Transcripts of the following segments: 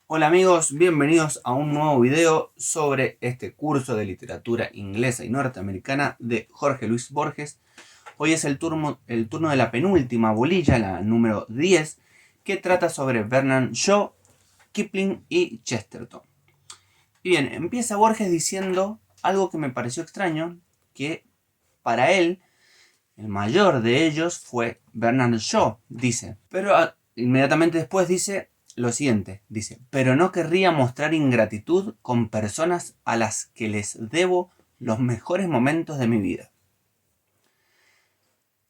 Hola amigos, bienvenidos a un nuevo video sobre este curso de literatura inglesa y norteamericana de Jorge Luis Borges. Hoy es el turno de la penúltima bolilla, la número 10, que trata sobre Bernard Shaw, Kipling y Chesterton. Y bien, empieza Borges diciendo algo que me pareció extraño, que para él el mayor de ellos fue Bernard Shaw, dice. Pero inmediatamente después dice lo siguiente, dice, pero no querría mostrar ingratitud con personas a las que les debo los mejores momentos de mi vida.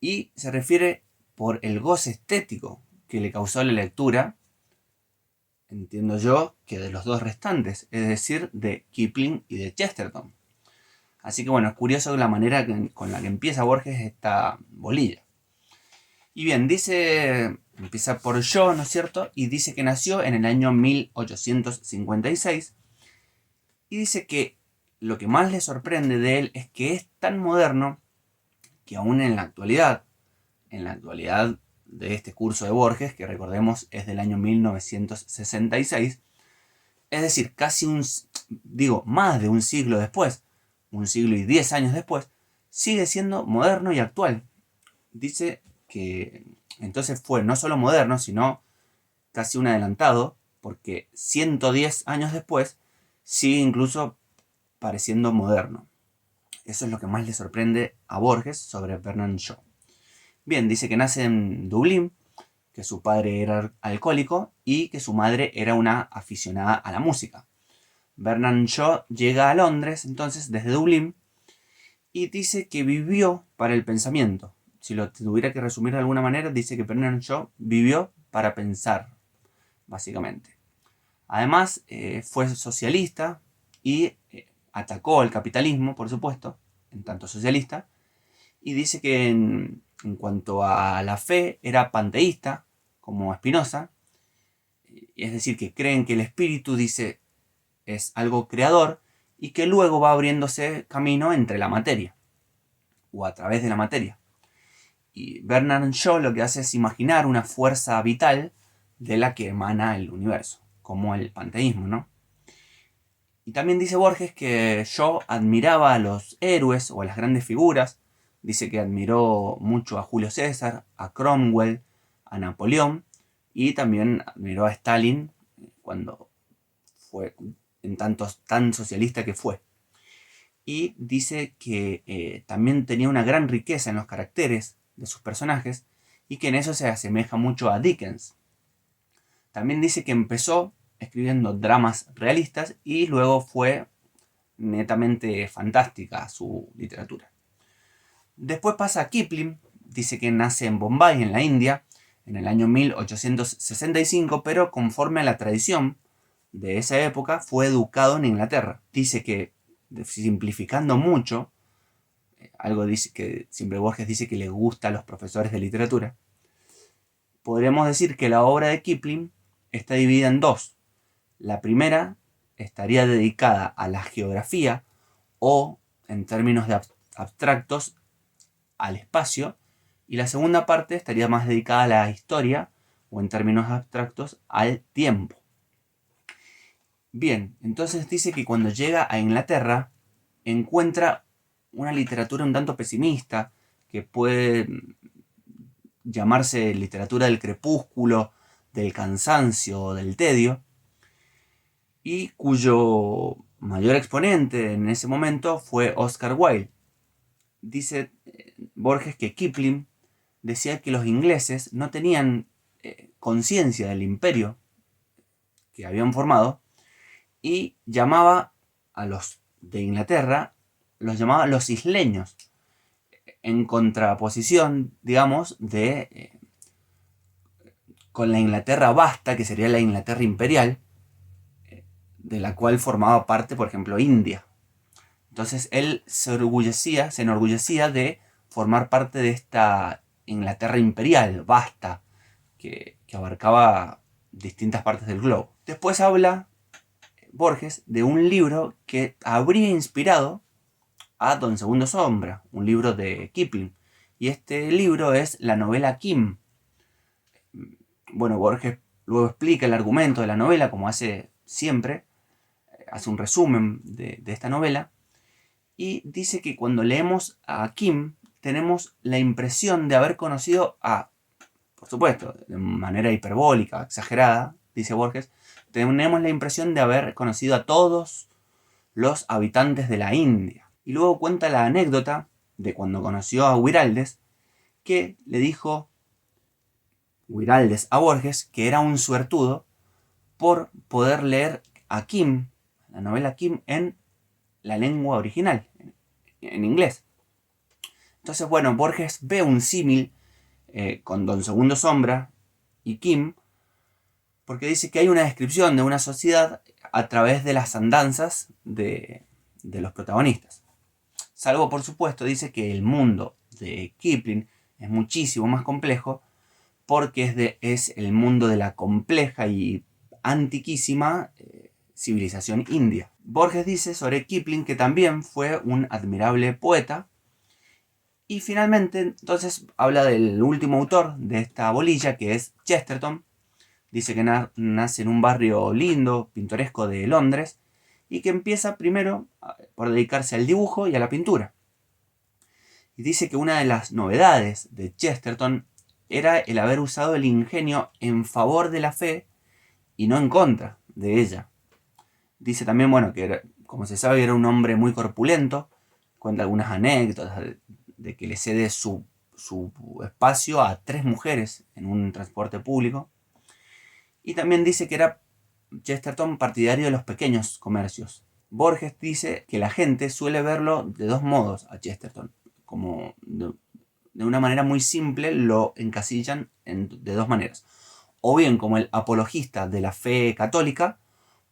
Y se refiere por el goce estético que le causó la lectura, entiendo yo, que de los dos restantes, es decir, de Kipling y de Chesterton. Así que bueno, es curioso la manera con la que empieza Borges esta bolilla. Y bien, empieza por Shaw, ¿no es cierto? Y dice que nació en el año 1856. Y dice que lo que más le sorprende de él es que es tan moderno que aún en la actualidad de este curso de Borges, que recordemos es del año 1966, es decir, más de un siglo después, un siglo y 10 años después, sigue siendo moderno y actual. Dice que entonces fue no solo moderno, sino casi un adelantado, porque 110 años después sigue incluso pareciendo moderno. Eso es lo que más le sorprende a Borges sobre Bernard Shaw. Bien, dice que nace en Dublín, que su padre era alcohólico y que su madre era una aficionada a la música. Bernard Shaw llega a Londres entonces desde Dublín y dice que vivió para el pensamiento. Si lo tuviera que resumir de alguna manera, dice que Bernard Shaw vivió para pensar, básicamente. Además, fue socialista y atacó al capitalismo, por supuesto, en tanto socialista, y dice que en cuanto a la fe era panteísta, como Spinoza, es decir, que creen que el espíritu, dice, es algo creador y que luego va abriéndose camino entre la materia, o a través de la materia. Y Bernard Shaw lo que hace es imaginar una fuerza vital de la que emana el universo, como el panteísmo, ¿no? Y también dice Borges que Shaw admiraba a los héroes o a las grandes figuras. Dice que admiró mucho a Julio César, a Cromwell, a Napoleón y también admiró a Stalin cuando fue en tanto tan socialista que fue. Y dice que también tenía una gran riqueza en los caracteres de sus personajes y que en eso se asemeja mucho a Dickens. También dice que empezó escribiendo dramas realistas y luego fue netamente fantástica su literatura. Después pasa a Kipling, dice que nace en Bombay, en la India, en el año 1865, pero conforme a la tradición de esa época fue educado en Inglaterra. Dice que, simplificando mucho, algo dice que siempre Borges dice que le gusta a los profesores de literatura, podríamos decir que la obra de Kipling está dividida en dos. La primera estaría dedicada a la geografía o, en términos de abstractos, al espacio, y la segunda parte estaría más dedicada a la historia o, en términos abstractos, al tiempo. Bien, entonces dice que cuando llega a Inglaterra encuentra una literatura un tanto pesimista, que puede llamarse literatura del crepúsculo, del cansancio, del tedio, y cuyo mayor exponente en ese momento fue Oscar Wilde. Dice Borges que Kipling decía que los ingleses no tenían conciencia del imperio que habían formado y llamaba a los de Inglaterra, los llamaba los isleños, en contraposición, digamos, con la Inglaterra vasta, que sería la Inglaterra imperial, de la cual formaba parte, por ejemplo, India. Entonces él se enorgullecía de formar parte de esta Inglaterra imperial, vasta, que abarcaba distintas partes del globo. Después habla Borges de un libro que habría inspirado a Don Segundo Sombra, un libro de Kipling. Y este libro es la novela Kim. Bueno, Borges luego explica el argumento de la novela, como hace siempre, hace un resumen de esta novela, y dice que cuando leemos a Kim tenemos la impresión de haber conocido a, por supuesto, de manera hiperbólica, exagerada, dice Borges, tenemos la impresión de haber conocido a todos los habitantes de la India. Y luego cuenta la anécdota de cuando conoció a Guiraldes, que le dijo Guiraldes a Borges que era un suertudo por poder leer a Kim, la novela Kim, en la lengua original, en inglés. Entonces, bueno, Borges ve un símil con Don Segundo Sombra y Kim, porque dice que hay una descripción de una sociedad a través de las andanzas de los protagonistas. Salvo, por supuesto, dice que el mundo de Kipling es muchísimo más complejo porque es el mundo de la compleja y antiquísima civilización india. Borges dice sobre Kipling que también fue un admirable poeta. Y finalmente, entonces, habla del último autor de esta bolilla, que es Chesterton. Dice que nace en un barrio lindo, pintoresco de Londres, y que empieza primero por dedicarse al dibujo y a la pintura. Y dice que una de las novedades de Chesterton era el haber usado el ingenio en favor de la fe y no en contra de ella. Dice también, bueno, que era, como se sabe, era un hombre muy corpulento. Cuenta algunas anécdotas de que le cede su espacio a 3 mujeres en un transporte público. Y también dice que era Chesterton partidario de los pequeños comercios. Borges dice que la gente suele verlo de 2 modos a Chesterton. Como de una manera muy simple lo encasillan de 2 maneras. O bien como el apologista de la fe católica,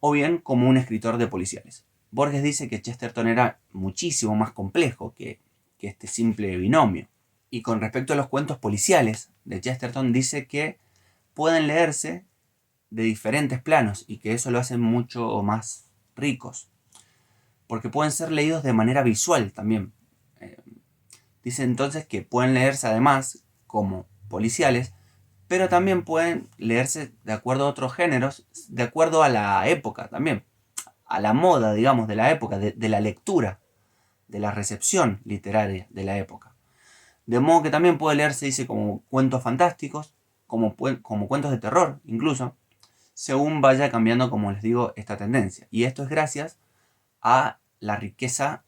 o bien como un escritor de policiales. Borges dice que Chesterton era muchísimo más complejo que este simple binomio. Y con respecto a los cuentos policiales de Chesterton, dice que pueden leerse de diferentes planos y que eso lo hace mucho más ricos. Porque pueden ser leídos de manera visual también. Dice entonces que pueden leerse además como policiales, pero también pueden leerse de acuerdo a otros géneros, de acuerdo a la época también, a la moda, digamos, de la época, de la lectura, de la recepción literaria de la época. De modo que también puede leerse, dice, como cuentos fantásticos, como cuentos de terror, incluso, según vaya cambiando, como les digo, esta tendencia. Y esto es gracias a la riqueza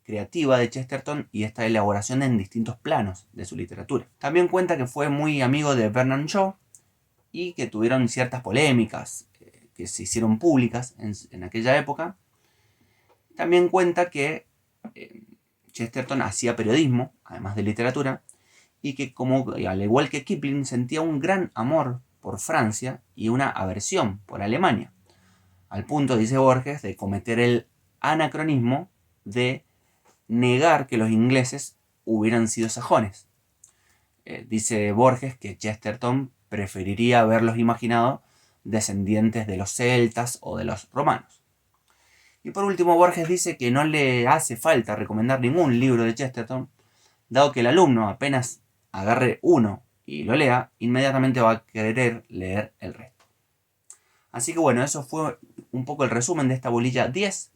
creativa de Chesterton y esta elaboración en distintos planos de su literatura. También cuenta que fue muy amigo de Bernard Shaw y que tuvieron ciertas polémicas que se hicieron públicas en aquella época. También cuenta que Chesterton hacía periodismo, además de literatura, y que al igual que Kipling sentía un gran amor por Francia y una aversión por Alemania, al punto, dice Borges, de cometer el anacronismo de negar que los ingleses hubieran sido sajones. Dice Borges que Chesterton preferiría haberlos imaginado descendientes de los celtas o de los romanos. Y por último, Borges dice que no le hace falta recomendar ningún libro de Chesterton, dado que el alumno apenas agarre uno y lo lea, inmediatamente va a querer leer el resto. Así que bueno, eso fue un poco el resumen de esta bolilla 10.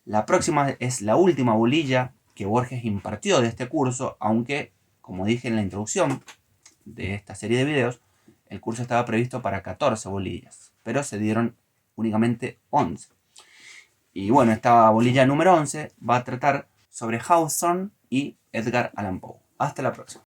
La próxima es la última bolilla que Borges impartió de este curso, aunque, como dije en la introducción de esta serie de videos, el curso estaba previsto para 14 bolillas, pero se dieron únicamente 11. Y bueno, esta bolilla número 11 va a tratar sobre Hawthorne y Edgar Allan Poe. Hasta la próxima.